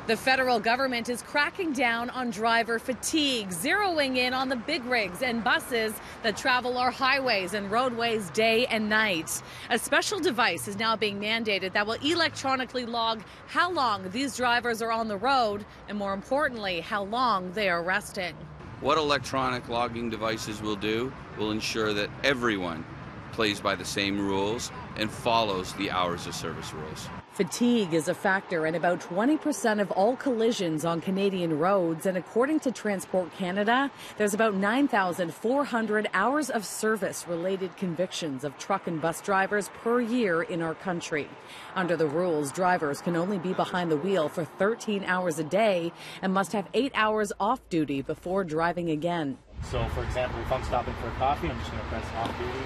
The federal government is cracking down on driver fatigue, zeroing in on the big rigs and buses that travel our highways and roadways day and night. A special device is now being mandated that will electronically log how long these drivers are on the road and, more importantly, how long they are resting. What electronic logging devices will do will ensure that everyone plays by the same rules and follows the hours of service rules. Fatigue is a factor in about 20% of all collisions on Canadian roads, and according to Transport Canada, there's about 9,400 hours of service-related convictions of truck and bus drivers per year in our country. Under the rules, drivers can only be behind the wheel for 13 hours a day and must have 8 hours off duty before driving again. So, for example, if I'm stopping for a coffee, I'm just going to press off duty.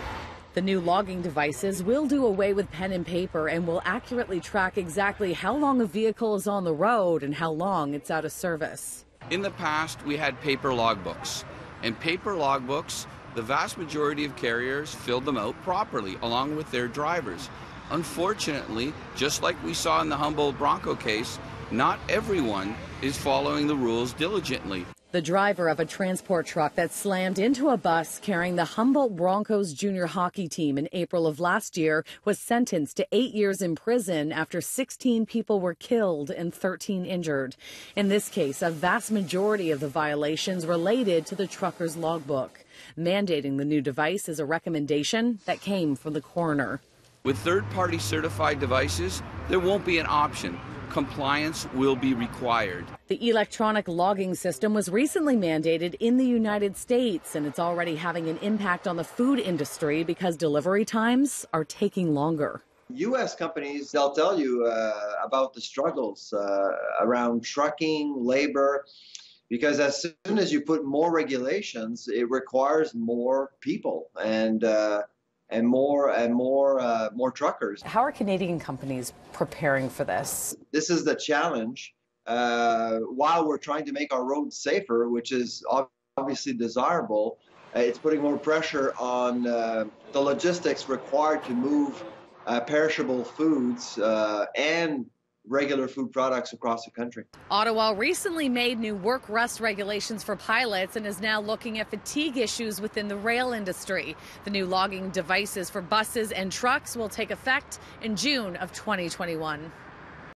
The new logging devices will do away with pen and paper and will accurately track exactly how long a vehicle is on the road and how long it's out of service. In the past, we had paper logbooks. And paper logbooks, the vast majority of carriers filled them out properly, along with their drivers. Unfortunately, just like we saw in the Humboldt Bronco case, not everyone is following the rules diligently. The driver of a transport truck that slammed into a bus carrying the Humboldt Broncos junior hockey team in April of last year was sentenced to 8 years in prison after 16 people were killed and 13 injured. In this case, a vast majority of the violations related to the trucker's logbook. Mandating the new device is a recommendation that came from the coroner. With third-party certified devices, there won't be an option. Compliance will be required. The electronic logging system was recently mandated in the United States, and it's already having an impact on the food industry because delivery times are taking longer. U.S. companies, they'll tell you about the struggles around trucking, labor, because as soon as you put more regulations, it requires more people and more truckers. How are Canadian companies preparing for this? This is the challenge. While we're trying to make our roads safer, which is obviously desirable, it's putting more pressure on the logistics required to move perishable foods and regular food products across the country. Ottawa recently made new work rest regulations for pilots and is now looking at fatigue issues within the rail industry. The new logging devices for buses and trucks will take effect in June of 2021.